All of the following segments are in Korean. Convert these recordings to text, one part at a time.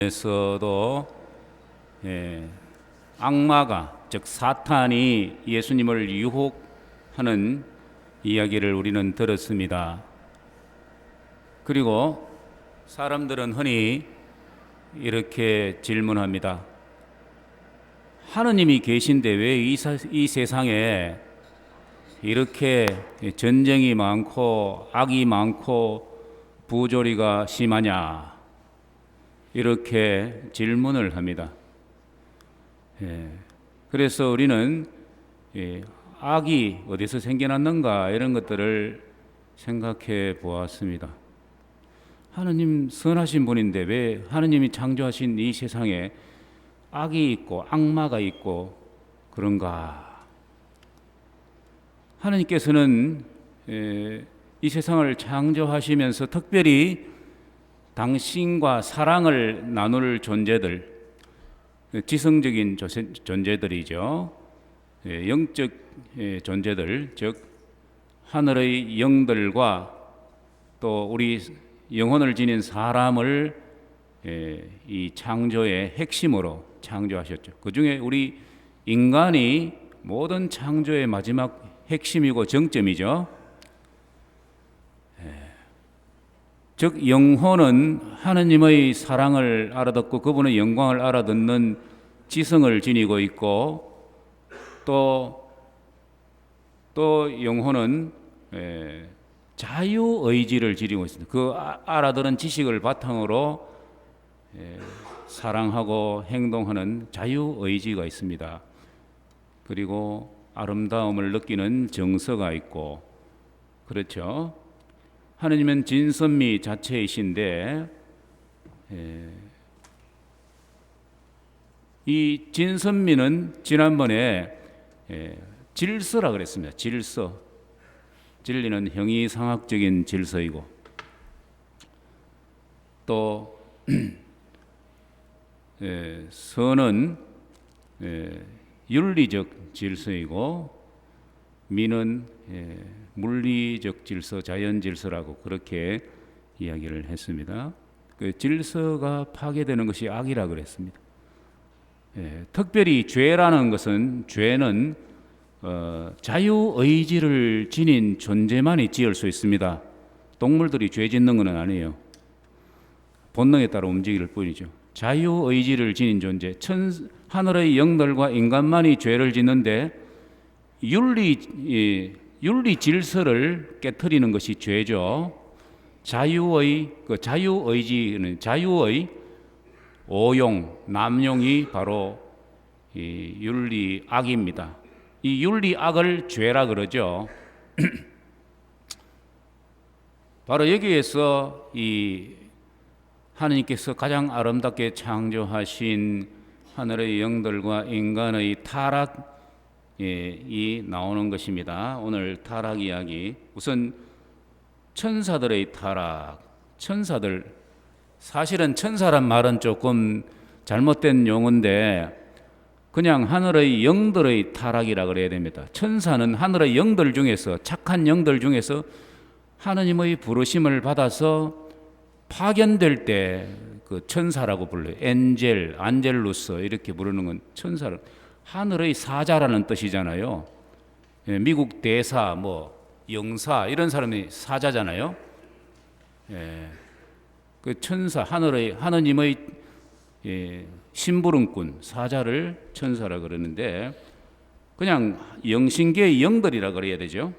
에서도 악마가 즉 사탄이 예수님을 유혹하는 이야기를 우리는 들었습니다. 그리고 사람들은 흔히 이렇게 질문합니다. 하느님이 계신데 왜 이 세상에 이렇게 전쟁이 많고 악이 많고 부조리가 심하냐? 이렇게 질문을 합니다. 그래서 우리는 악이 어디서 생겨났는가 이런 것들을 생각해 보았습니다. 하느님 선하신 분인데 왜 하느님이 창조하신 이 세상에 악이 있고 악마가 있고 그런가? 하느님께서는 이 세상을 창조하시면서 특별히 당신과 사랑을 나눌 존재들, 지성적인 존재들이죠. 영적 존재들, 즉 하늘의 영들과 또 우리 영혼을 지닌 사람을 이 창조의 핵심으로 창조하셨죠. 그 중에 우리 인간이 모든 창조의 마지막 핵심이고 정점이죠. 즉 영혼은 하느님의 사랑을 알아듣고 그분의 영광을 알아듣는 지성을 지니고 있고 또 영혼은 자유의지를 지니고 있습니다. 그 알아들은 지식을 바탕으로 사랑하고 행동하는 자유의지가 있습니다. 그리고 아름다움을 느끼는 정서가 있고 그렇죠. 하느님은 진선미 자체이신데 이 진선미는 지난번에 질서라 그랬습니다. 질서. 진리는 형이상학적인 질서이고 또 선은 윤리적 질서이고 미는 물리적 질서, 자연 질서라고 그렇게 이야기를 했습니다. 그 질서가 파괴되는 것이 악이라 그랬습니다. 특별히 죄라는 것은 죄는 자유의지를 지닌 존재만이 지을 수 있습니다. 동물들이 죄 짓는 건 아니에요. 본능에 따라 움직일 뿐이죠. 자유의지를 지닌 존재, 하늘의 영들과 인간만이 죄를 짓는데 윤리 질서를 깨트리는 것이 죄죠. 자유의지는 자유의 오용, 남용이 바로 이 윤리악입니다. 이 윤리악을 죄라 그러죠. 바로 여기에서 이 하느님께서 가장 아름답게 창조하신 하늘의 영들과 인간의 타락이 나오는 것입니다. 오늘 타락 이야기. 우선 천사들의 타락. 천사들, 사실은 천사란 말은 조금 잘못된 용어인데 그냥 하늘의 영들의 타락이라 그래야 됩니다. 천사는 하늘의 영들 중에서, 착한 영들 중에서 하느님의 부르심을 받아서 파견될 때 그 천사라고 불러요. 엔젤, 안젤루스 이렇게 부르는 건 천사를, 하늘의 사자라는 뜻이잖아요. 미국 대사, 영사 이런 사람이 사자잖아요. 그 천사, 하느님의 심부름꾼, 사자를 천사라 그러는데 그냥 영신계의 영들이라 그래야 되죠.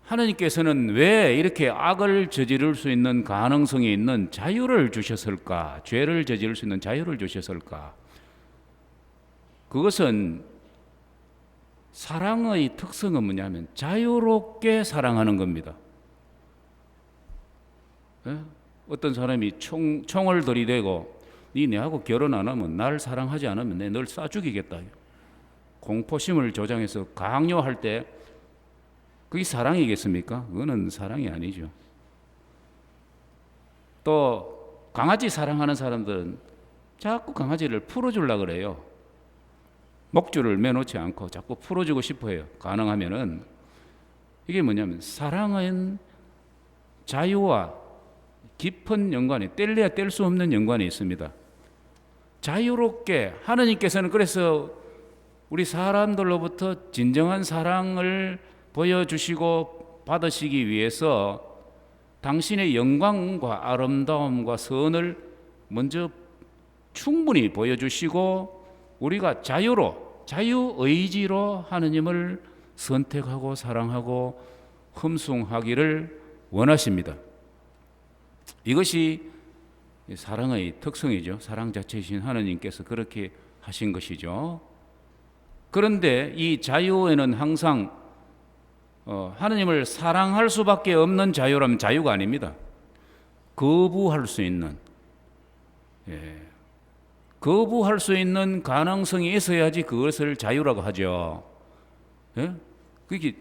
하느님께서는 왜 이렇게 악을 저지를 수 있는 가능성이 있는 자유를 주셨을까? 죄를 저지를 수 있는 자유를 주셨을까? 그것은 사랑의 특성은 뭐냐면 자유롭게 사랑하는 겁니다. 어떤 사람이 총을 들이대고 네 내하고 결혼 안 하면 날 사랑하지 않으면 내 널 쏴 죽이겠다. 공포심을 조장해서 강요할 때 그게 사랑이겠습니까? 그거는 사랑이 아니죠. 또 강아지 사랑하는 사람들은 자꾸 강아지를 풀어주려고 그래요. 목줄을 매놓지 않고 자꾸 풀어주고 싶어 해요. 가능하면은. 이게 뭐냐면 사랑은 자유와 깊은 연관이, 뗄래야 뗄 수 없는 연관이 있습니다. 자유롭게 하느님께서는 그래서 우리 사람들로부터 진정한 사랑을 보여주시고 받으시기 위해서 당신의 영광과 아름다움과 선을 먼저 충분히 보여주시고 우리가 자유의지로 하느님을 선택하고 사랑하고 흠숭하기를 원하십니다. 이것이 사랑의 특성이죠. 사랑 자체이신 하느님께서 그렇게 하신 것이죠. 그런데 이 자유에는 항상 하느님을 사랑할 수밖에 없는 자유라면 자유가 아닙니다. 거부할 수 있는, 거부할 수 있는 가능성이 있어야지 그것을 자유라고 하죠. 그게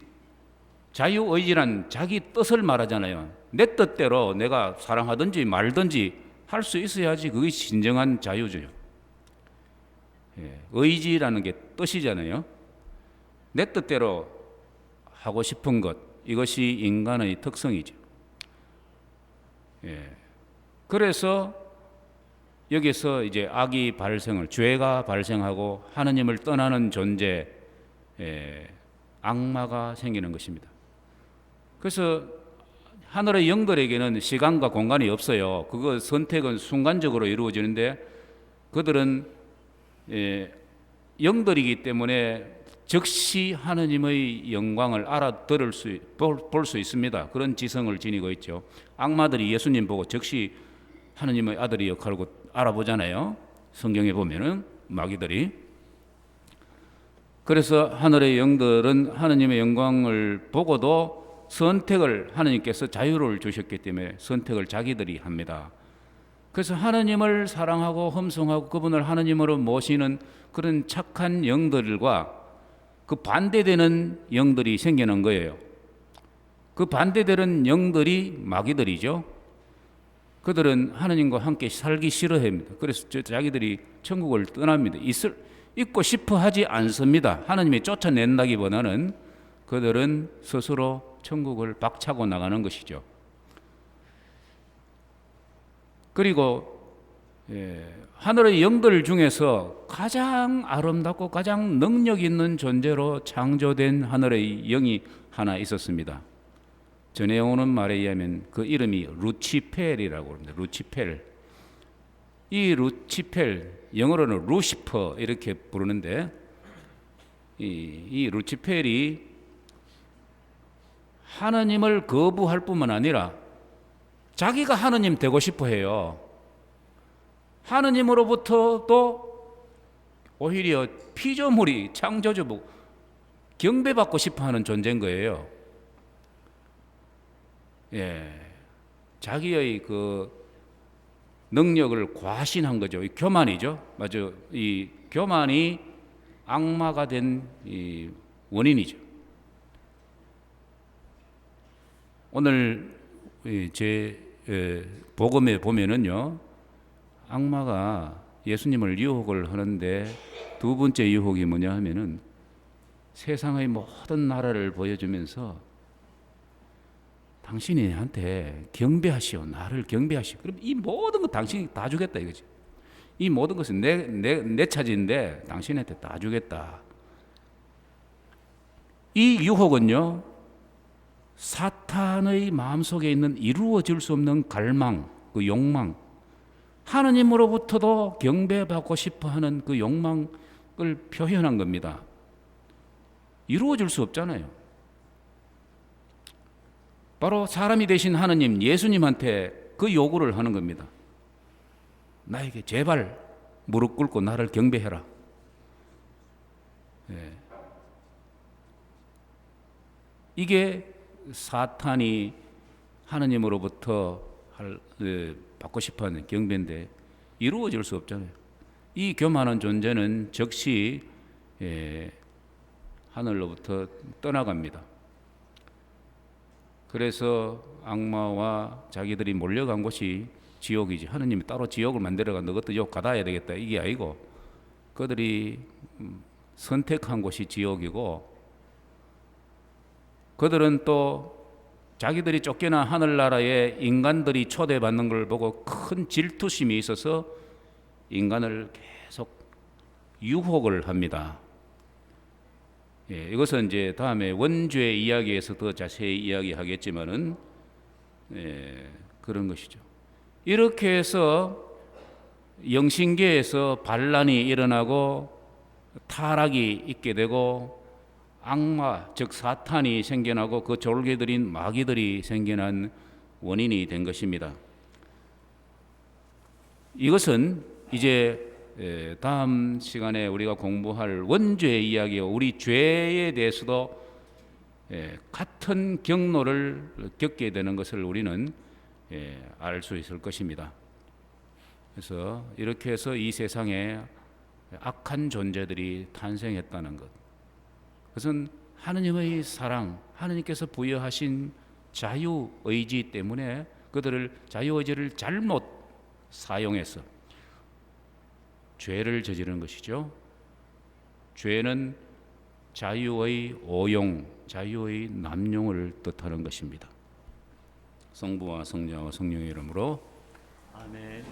자유의지란 자기 뜻을 말하잖아요. 내 뜻대로 내가 사랑하든지 말든지 할 수 있어야지 그게 진정한 자유죠. 의지라는 게 뜻이잖아요. 내 뜻대로 하고 싶은 것, 이것이 인간의 특성이죠. 그래서 여기서 이제 악이 발생을, 죄가 발생하고 하느님을 떠나는 존재, 악마가 생기는 것입니다. 그래서 하늘의 영들에게는 시간과 공간이 없어요. 그거 선택은 순간적으로 이루어지는데 그들은 영들이기 때문에 즉시 하느님의 영광을 볼 수 있습니다. 그런 지성을 지니고 있죠. 악마들이 예수님 보고 즉시 하느님의 아들이 역할을 알아보잖아요. 성경에 보면은 마귀들이. 그래서 하늘의 영들은 하느님의 영광을 보고도 선택을 하느님께서 자유를 주셨기 때문에 선택을 자기들이 합니다. 그래서 하느님을 사랑하고 흠숭하고 그분을 하느님으로 모시는 그런 착한 영들과 그 반대되는 영들이 생기는 거예요. 그 반대되는 영들이 마귀들이죠. 그들은 하느님과 함께 살기 싫어합니다. 그래서 자기들이 천국을 떠납니다. 있고 싶어 하지 않습니다. 하느님이 쫓아낸다기보다는 그들은 스스로 천국을 박차고 나가는 것이죠. 그리고 하늘의 영들 중에서 가장 아름답고 가장 능력 있는 존재로 창조된 하늘의 영이 하나 있었습니다. 전해오는 말에 의하면 그 이름이 루치펠이라고 합니다. 루치펠. 이 루치펠, 영어로는 루시퍼 이렇게 부르는데 이 루치펠이 하나님을 거부할 뿐만 아니라 자기가 하나님 되고 싶어 해요. 하나님으로부터도 오히려 피조물이 창조주 경배받고 싶어 하는 존재인 거예요. 자기의 그 능력을 과신한 거죠. 이 교만이죠. 맞아. 이 교만이 악마가 된 이 원인이죠. 오늘 제 복음에 보면은요, 악마가 예수님을 유혹을 하는데 두 번째 유혹이 뭐냐 하면은 세상의 모든 나라를 보여주면서 당신이 나한테 경배하시오, 나를 경배하시오. 그럼 이 모든 것 당신이 다 주겠다 이거지. 이 모든 것은 내 차지인데 당신한테 다 주겠다. 이 유혹은요, 사탄의 마음속에 있는 이루어질 수 없는 갈망, 그 욕망, 하느님으로부터도 경배받고 싶어하는 그 욕망을 표현한 겁니다. 이루어질 수 없잖아요. 바로 사람이 되신 하느님 예수님한테 그 요구를 하는 겁니다. 나에게 제발 무릎 꿇고 나를 경배해라. 이게 사탄이 하느님으로부터 받고 싶어하는 경배인데 이루어질 수 없잖아요. 이 교만한 존재는 즉시 하늘로부터 떠나갑니다. 그래서 악마와 자기들이 몰려간 곳이 지옥이지. 하느님이 따로 지옥을 만들어가 너것도 욕 받아야 되겠다 이게 아니고 그들이 선택한 곳이 지옥이고 그들은 또 자기들이 쫓겨난 하늘나라에 인간들이 초대받는 걸 보고 큰 질투심이 있어서 인간을 계속 유혹을 합니다. 예, 이것은 이제 다음에 원죄 이야기에서 더 자세히 이야기하겠지만은 그런 것이죠. 이렇게 해서 영신계에서 반란이 일어나고 타락이 있게 되고 악마 즉 사탄이 생겨나고 그 졸개들인 마귀들이 생겨난 원인이 된 것입니다. 이것은 이제 다음 시간에 우리가 공부할 원죄 이야기와 우리 죄에 대해서도 같은 경로를 겪게 되는 것을 우리는 알 수 있을 것입니다. 그래서 이렇게 해서 이 세상에 악한 존재들이 탄생했다는 것, 그것은 하느님의 사랑, 하느님께서 부여하신 자유의지 때문에 그들을 자유의지를 잘못 사용해서 죄를 저지른 것이죠. 죄는 자유의 오용, 자유의 남용을 뜻하는 것입니다. 성부와 성자와 성령의 이름으로 아멘.